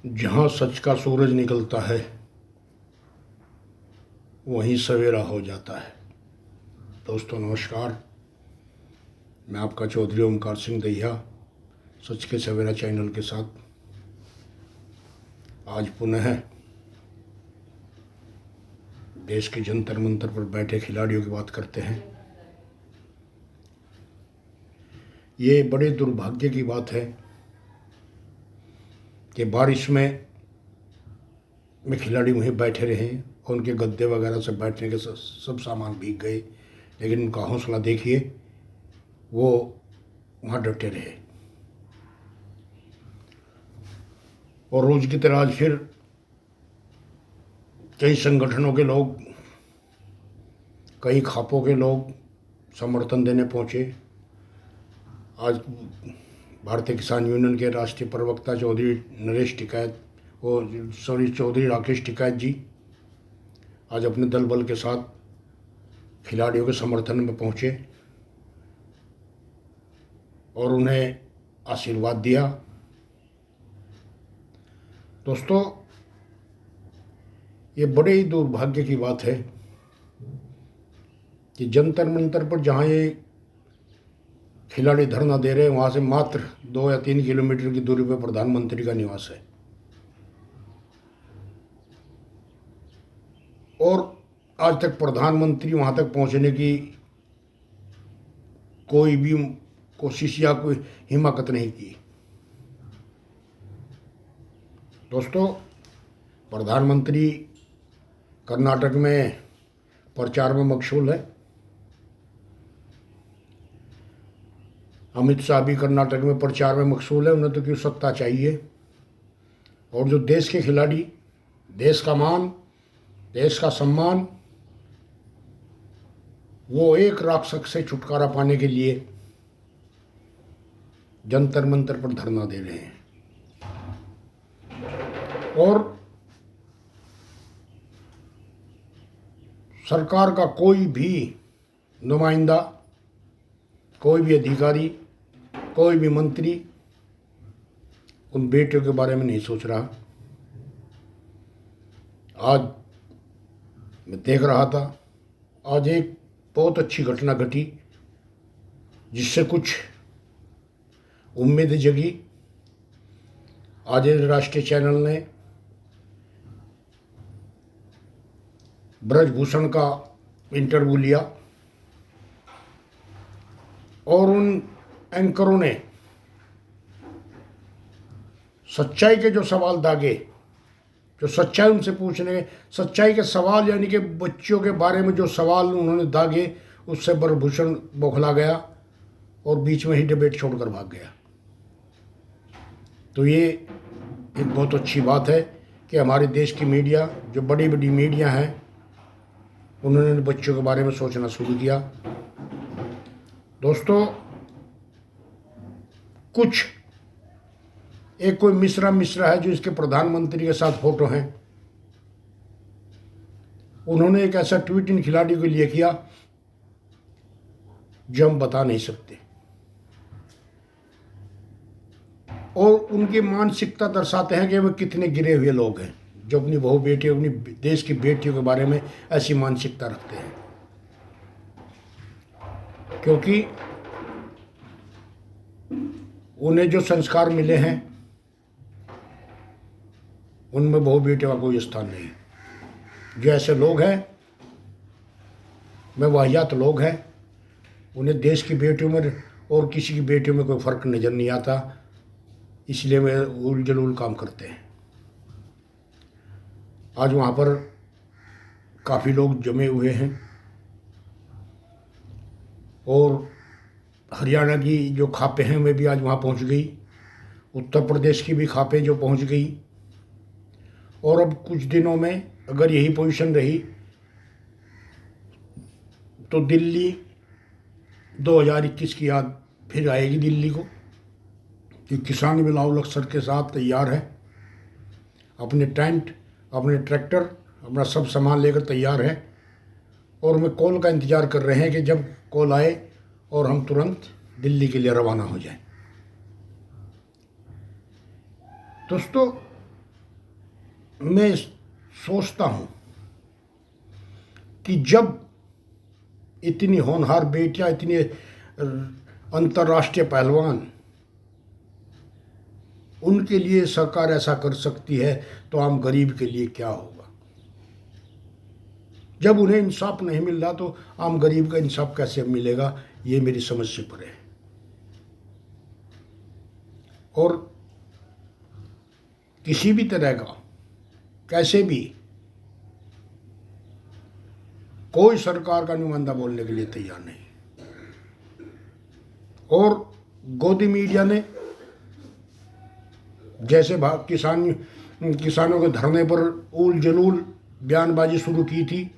जहाँ सच का सूरज निकलता है वहीं सवेरा हो जाता है। दोस्तों नमस्कार, मैं आपका चौधरी ओमकार सिंह दहिया सच के सवेरा चैनल के साथ आज पुनः देश के जंतर मंतर पर बैठे खिलाड़ियों की बात करते हैं। ये बड़े दुर्भाग्य की बात है कि बारिश में खिलाड़ी वहीं बैठे रहे और उनके गद्दे वगैरह से बैठने के सब सामान भीग गए, लेकिन उनका हौसला देखिए, वो वहाँ डटे रहे। और रोज की तरह आज फिर कई संगठनों के लोग, कई खापों के लोग समर्थन देने पहुँचे। आज भारतीय किसान यूनियन के राष्ट्रीय प्रवक्ता चौधरी राकेश टिकैत जी आज अपने दल बल के साथ खिलाड़ियों के समर्थन में पहुंचे और उन्हें आशीर्वाद दिया। दोस्तों, ये बड़े ही दुर्भाग्य की बात है कि जंतर मंतर पर जहाँ ये खिलाड़ी धरना दे रहे हैं, वहाँ से मात्र 2 या 3 किलोमीटर की दूरी पर प्रधानमंत्री का निवास है और आज तक प्रधानमंत्री वहाँ तक पहुँचने की कोई भी कोशिश या कोई हिम्मत नहीं की। दोस्तों, प्रधानमंत्री कर्नाटक में प्रचार में मशगूल है। अमित शाह भी कर्नाटक में प्रचार में मशगूल है। उन्हें तो क्यों सत्ता चाहिए। और जो देश के खिलाड़ी, देश का मान, देश का सम्मान, वो एक राक्षस से छुटकारा पाने के लिए जंतर मंतर पर धरना दे रहे हैं। और सरकार का कोई भी नुमाइंदा, कोई भी अधिकारी, कोई भी मंत्री उन बेटियों के बारे में नहीं सोच रहा। आज मैं देख रहा था, आज एक बहुत अच्छी घटना घटी जिससे कुछ उम्मीद जगी। आज राष्ट्रीय चैनल ने ब्रजभूषण का इंटरव्यू लिया और उन एंकरों ने सच्चाई के जो सवाल दागे, जो सच्चाई उनसे पूछने, सच्चाई के सवाल यानी कि बच्चियों के बारे में जो सवाल उन्होंने दागे, उससे ब्रजभूषण बौखला गया और बीच में ही डिबेट छोड़कर भाग गया। तो ये एक बहुत अच्छी बात है कि हमारे देश की मीडिया, जो बड़ी बड़ी मीडिया हैं, उन्होंने बच्चों के बारे में सोचना शुरू किया। दोस्तों, एक कोई मिश्रा है जो इसके प्रधानमंत्री के साथ फोटो हैं, उन्होंने एक ऐसा ट्वीट इन खिलाड़ी के लिए किया जो हम बता नहीं सकते और उनकी मानसिकता दर्शाते हैं कि वे कितने गिरे हुए लोग हैं जो अपनी बहू बेटियों, अपनी देश की बेटियों के बारे में ऐसी मानसिकता रखते हैं। क्योंकि उन्हें जो संस्कार मिले हैं उनमें बहू बेटियों का कोई स्थान नहीं। जो ऐसे लोग हैं, वे वाहियात लोग हैं, उन्हें देश की बेटियों में और किसी की बेटियों में कोई फर्क नज़र नहीं आता, इसलिए वे उलझुल काम करते हैं। आज वहाँ पर काफ़ी लोग जमे हुए हैं और हरियाणा की जो खापें हैं वे भी आज वहाँ पहुँच गई, उत्तर प्रदेश की भी खापें जो पहुँच गई। और अब कुछ दिनों में अगर यही पोजीशन रही तो दिल्ली 2021 की याद फिर आएगी दिल्ली को, कि किसान बिलावल अफसर के साथ तैयार है, अपने टेंट, अपने ट्रैक्टर, अपना सब सामान लेकर तैयार है और हमें कॉल का इंतज़ार कर रहे हैं कि जब कॉल आए और हम तुरंत दिल्ली के लिए रवाना हो जाएं। दोस्तों, मैं सोचता हूँ कि जब इतनी होनहार बेटियां, इतने अंतर्राष्ट्रीय पहलवान, उनके लिए सरकार ऐसा कर सकती है, तो आम गरीब के लिए क्या होगा? जब उन्हें इंसाफ नहीं मिल रहा तो आम गरीब का इंसाफ कैसे मिलेगा? ये मेरी समझ से परे है। और किसी भी तरह का, कैसे भी, कोई सरकार का नुमाइंदा बोलने के लिए तैयार नहीं। और गोदी मीडिया ने जैसे किसानों के धरने पर उल जलूल बयानबाजी शुरू की थी,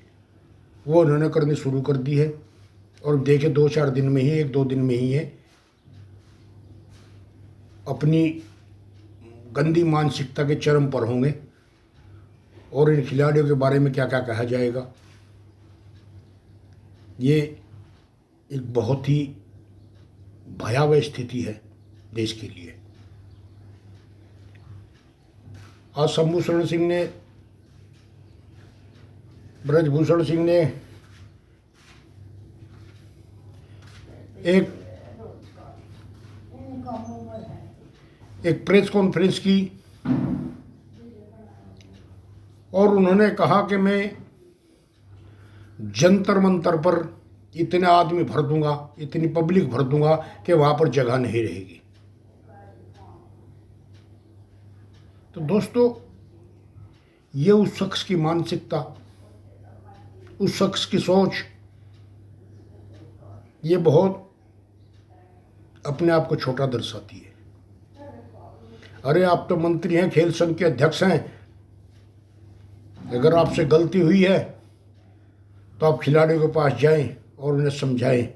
वो उन्होंने करनी शुरू कर दी है। और देखे 2-4 दिन में ही, 1-2 दिन में ही है, अपनी गंदी मानसिकता के चरम पर होंगे। और इन खिलाड़ियों के बारे में क्या क्या कहा जाएगा, ये एक बहुत ही भयावह स्थिति है देश के लिए। आज शंभूषण सिंह ने, ब्रजभूषण सिंह ने एक प्रेस कॉन्फ्रेंस की और उन्होंने कहा कि मैं जंतर मंतर पर इतने आदमी भर दूंगा, इतनी पब्लिक भर दूंगा कि वहां पर जगह नहीं रहेगी। तो दोस्तों, ये उस शख्स की मानसिकता, उस शख्स की सोच, ये बहुत अपने आप को छोटा दर्शाती है। अरे आप तो मंत्री हैं, खेल संघ के अध्यक्ष हैं, अगर आपसे गलती हुई है तो आप खिलाड़ियों के पास जाएं और उन्हें समझाएं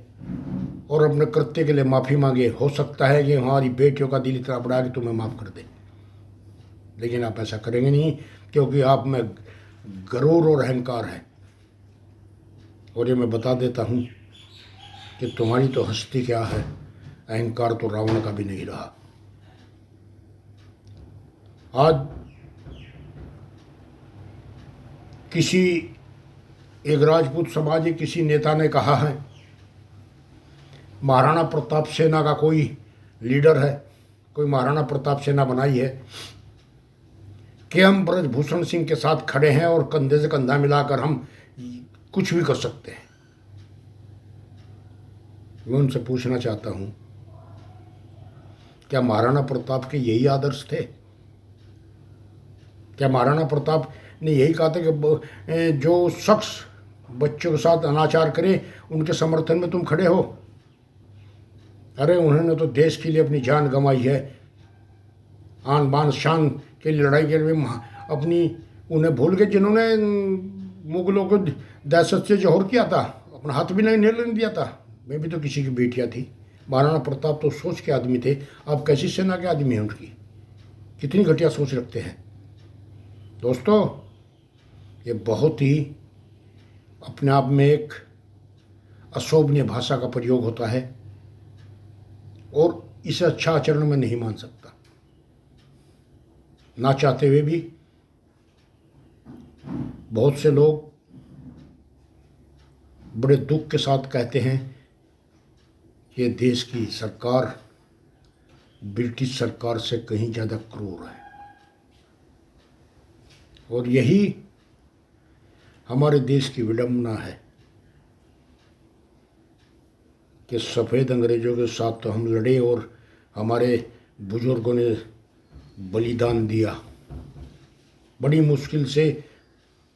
और अपने कृत्य के लिए माफ़ी मांगे। हो सकता है कि हमारी बेटियों का दिल इतना बड़ा है कि तुम्हें माफ़ कर दे, लेकिन आप ऐसा करेंगे नहीं, क्योंकि आप में गरूर और अहंकार है। और ये मैं बता देता हूँ कि तुम्हारी तो हस्ती क्या है, अहंकार तो रावण का भी नहीं रहा। आज किसी एक राजपूत समाज के किसी नेता ने कहा है, महाराणा प्रताप सेना का कोई लीडर है, कोई महाराणा प्रताप सेना बनाई है कि हम ब्रजभूषण सिंह के साथ खड़े हैं और कंधे से कंधा मिलाकर हम कुछ भी कर सकते हैं। मैं उनसे पूछना चाहता हूं, क्या महाराणा प्रताप के यही आदर्श थे? क्या महाराणा प्रताप ने यही कहा था कि जो शख्स बच्चों के साथ अनाचार करे उनके समर्थन में तुम खड़े हो? अरे उन्होंने तो देश के लिए अपनी जान गंवाई है, आन बान शान के लिए लड़ाई के लिए अपनी, उन्हें भूल गए जिन्होंने मुगलों को दहशत से जोहर किया था, अपना हाथ भी नहीं लेने दिया था। मैं भी तो किसी की बेटियां थी। महाराणा प्रताप तो सोच के आदमी थे, आप कैसी सेना के आदमी हैं? उनकी कितनी घटिया सोच रखते हैं। दोस्तों, ये बहुत ही अपने आप में एक अशोभनीय भाषा का प्रयोग होता है और इसे अच्छा आचरण में नहीं मान सकता। ना चाहते हुए भी बहुत से लोग बड़े दुख के साथ कहते हैं कि देश की सरकार ब्रिटिश सरकार से कहीं ज़्यादा क्रूर है। और यही हमारे देश की विडंबना है कि सफ़ेद अंग्रेज़ों के साथ तो हम लड़े और हमारे बुजुर्गों ने बलिदान दिया, बड़ी मुश्किल से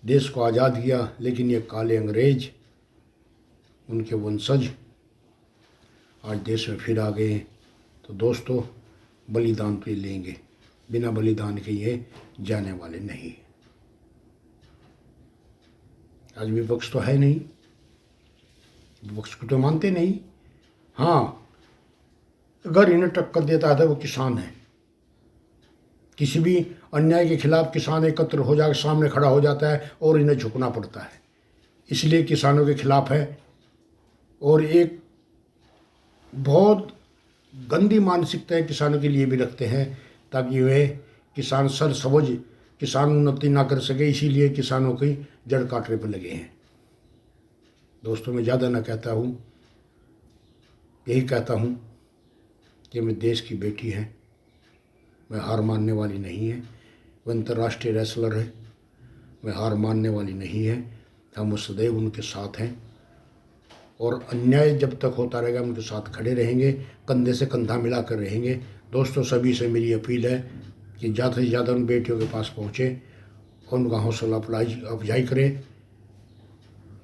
देश को आज़ाद किया, लेकिन ये काले अंग्रेज, उनके वंशज आज देश में फिर आ गए। तो दोस्तों, बलिदान तो ये लेंगे, बिना बलिदान के ये जाने वाले नहीं। आज विपक्ष तो है नहीं, विपक्ष को तो मानते नहीं। हाँ, अगर इन्हें टक्कर देता है तो वो किसान है। किसी भी अन्याय के खिलाफ किसान एकत्र हो जाकर सामने खड़ा हो जाता है और इन्हें झुकना पड़ता है, इसलिए किसानों के खिलाफ है। और एक बहुत गंदी मानसिकता किसानों के लिए भी रखते हैं, ताकि वे किसान सर सबज किसान उन्नति ना कर सके, इसीलिए किसानों की जड़ काटने पर लगे हैं। दोस्तों, मैं ज़्यादा ना कहता हूँ, यही कहता हूँ कि मैं देश की बेटी है, मैं हार मानने वाली नहीं है। वह अंतर्राष्ट्रीय रेसलर है, मैं हार मानने वाली नहीं है। हम सदैव उनके साथ हैं और अन्याय जब तक होता रहेगा उनके साथ खड़े रहेंगे, कंधे से कंधा मिलाकर रहेंगे। दोस्तों, सभी से मेरी अपील है कि ज़्यादा से ज़्यादा उन बेटियों के पास पहुँचें और उनका हौसला अफजाई करें।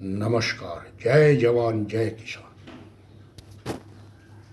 नमस्कार। जय जवान जय किसान।